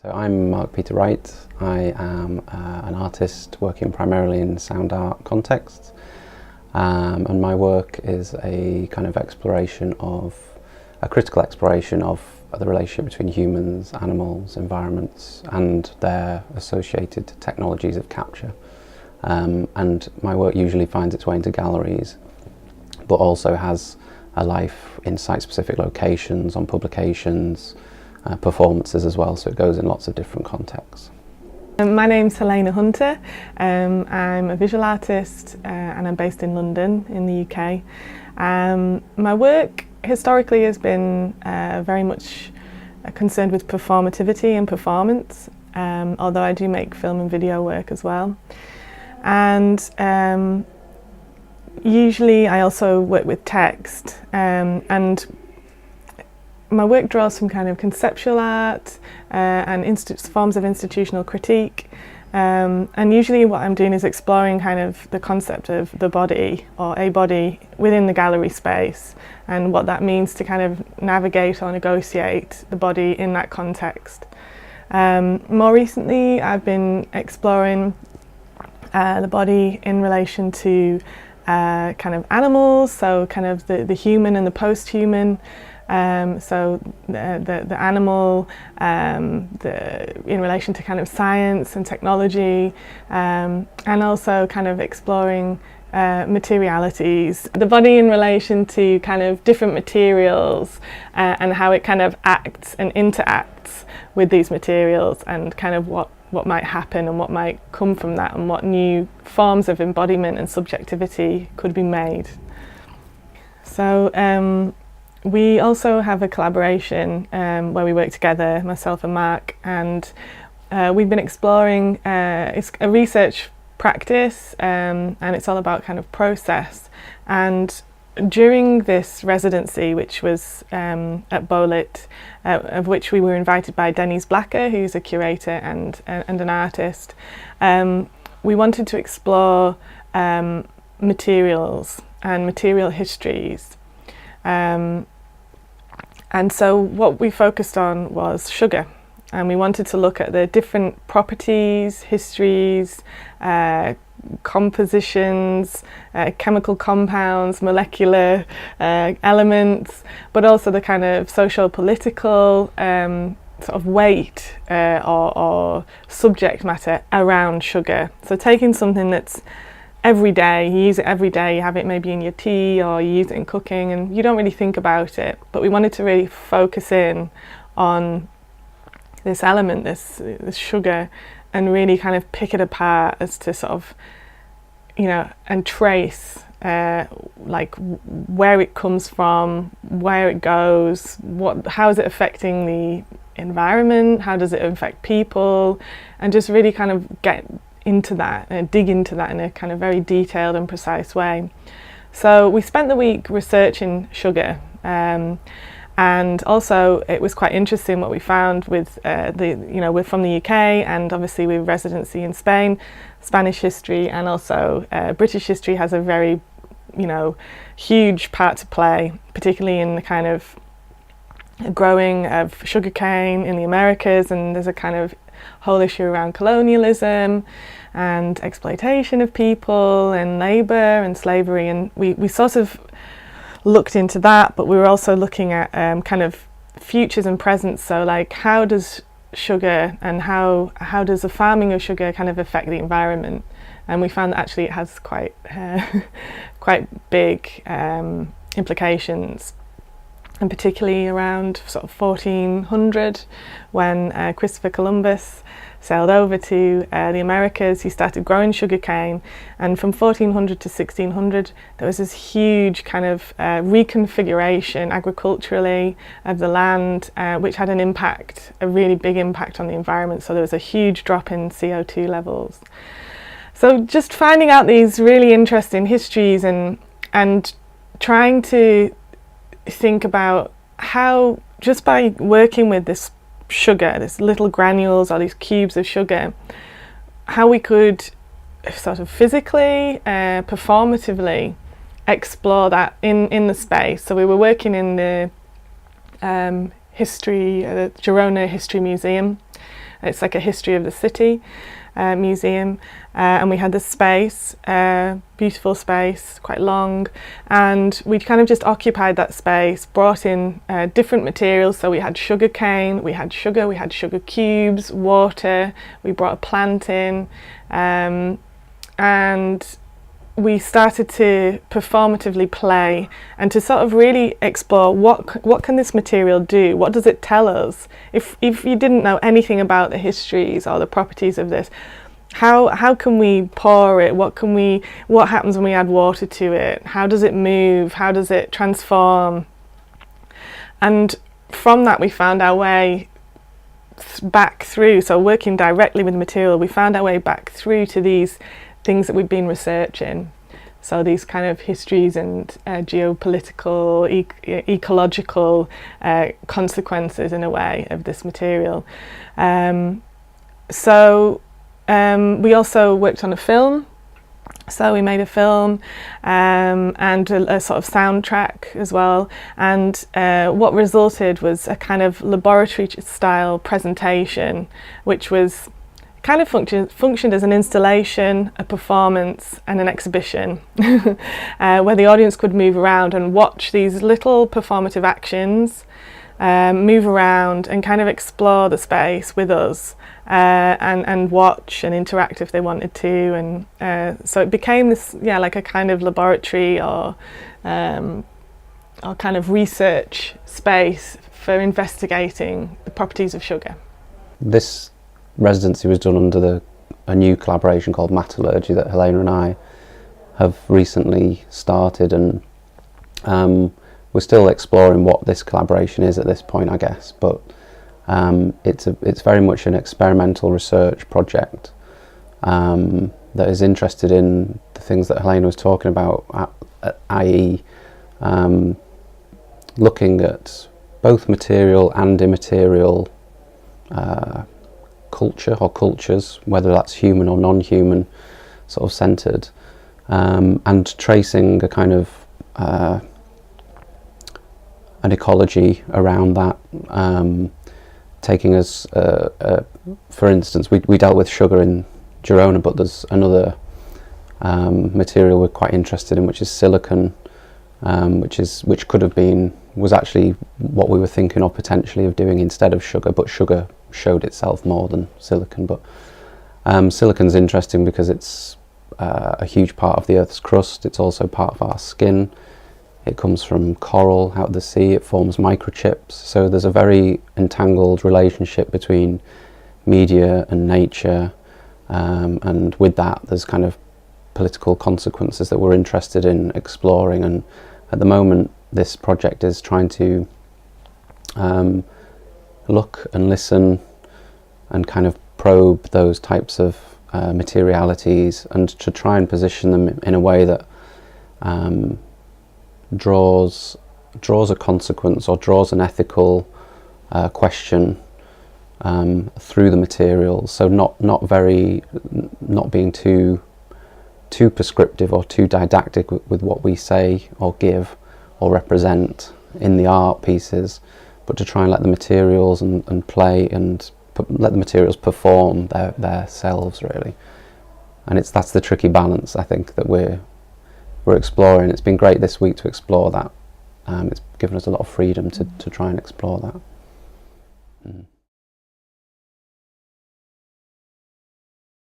So I'm Mark Peter Wright. I am an artist working primarily in sound art contexts, and my work is a kind of critical exploration of the relationship between humans, animals, environments and their associated technologies of capture. And my work usually finds its way into galleries, but also has a life in site-specific locations, on publications, performances as well, so it goes in lots of different contexts. My name's Helena Hunter. I'm a visual artist and I'm based in London in the UK. My work historically has been very much concerned with performativity and performance, although I do make film and video work as well. And usually I also work with text, and my work draws from kind of conceptual art and forms of institutional critique, and usually what I'm doing is exploring kind of the concept of the body or a body within the gallery space and what that means to kind of navigate or negotiate the body in that context. More recently I've been exploring the body in relation to kind of animals, so kind of the human and the post-human. So the animal, in relation to kind of science and technology, and also kind of exploring materialities. The body in relation to kind of different materials and how it kind of acts and interacts with these materials, and kind of what might happen and what might come from that, and what new forms of embodiment and subjectivity could be made. So we also have a collaboration where we work together, myself and Mark, and we've been exploring, it's a research practice, and it's all about kind of process. And during this residency, which was at Bòlit, of which we were invited by Denise Blacker, who's a curator and an artist, we wanted to explore materials and material histories. And so what we focused on was sugar, and we wanted to look at the different properties, histories, compositions, chemical compounds, molecular elements, but also the kind of social-political sort of weight or subject matter around sugar. So taking something that's every day, you use it every day, you have it maybe in your tea or you use it in cooking and you don't really think about it, but we wanted to really focus in on this element, this sugar, and really kind of pick it apart as to sort of, you know, and trace like where it comes from, where it goes, how is it affecting the environment, how does it affect people, and just really kind of get into that and dig into that in a kind of very detailed and precise way. So we spent the week researching sugar, and also it was quite interesting what we found with we're from the UK, and obviously with residency in Spain, Spanish history and also British history has a very, you know, huge part to play, particularly in the kind of growing of sugarcane in the Americas, and there's a kind of whole issue around colonialism and exploitation of people and labour and slavery, and we sort of looked into that, but we were also looking at kind of futures and presents. So like, how does sugar and how does the farming of sugar kind of affect the environment? And we found that actually it has quite quite big implications, and particularly around sort of 1400, when Christopher Columbus sailed over to the Americas. He started growing sugarcane, and from 1400 to 1600 there was this huge kind of reconfiguration agriculturally of the land, which had an impact, a really big impact on the environment. So there was a huge drop in CO2 levels. So just finding out these really interesting histories and trying to think about how, just by working with this sugar, this little granules or these cubes of sugar, how we could sort of physically, performatively explore that in the space. So we were working in the Girona History Museum, It's like a history of the city museum, and we had this space, beautiful space, quite long, and we kind of just occupied that space, brought in different materials. So we had sugar cane, we had sugar cubes, water, we brought a plant in, and we started to performatively play and to sort of really explore what can this material do? What does it tell us? If you didn't know anything about the histories or the properties of this, how can we pour it? What happens when we add water to it? How does it move? How does it transform? And from that we found our way back through, so working directly with the material, we found our way back through to these things that we've been researching. So these kind of histories and geopolitical, ecological consequences in a way of this material. We also worked on a film. So we made a film and a sort of soundtrack as well, and what resulted was a kind of laboratory style presentation, which was kind of functioned as an installation, a performance and an exhibition where the audience could move around and watch these little performative actions, move around and kind of explore the space with us, and watch and interact if they wanted to, and so it became this, like a kind of laboratory or kind of research space for investigating the properties of sugar. This residency was done under a new collaboration called Metallurgy that Helena and I have recently started, and we're still exploring what this collaboration is at this point, I guess, but it's very much an experimental research project that is interested in the things that Helena was talking about, i.e. Looking at both material and immaterial culture or cultures, whether that's human or non-human sort of centred, and tracing a kind of an ecology around that, taking us for instance, we dealt with sugar in Girona, but there's another material we're quite interested in, which is silicon, which was actually what we were thinking of potentially of doing instead of sugar, but sugar showed itself more than silicon. But silicon's interesting because it's a huge part of the Earth's crust. It's also part of our skin. It comes from coral out of the sea. It forms microchips. So there's a very entangled relationship between media and nature, and with that there's kind of political consequences that we're interested in exploring. And at the moment this project is trying to look and listen and kind of probe those types of materialities, and to try and position them in a way that draws a consequence or draws an ethical question through the materials. So not being too prescriptive or too didactic with what we say or give or represent in the art pieces, but to try and let the materials and play and let the materials perform their selves, really. And that's the tricky balance, I think, that we're exploring. It's been great this week to explore that. It's given us a lot of freedom to try and explore that.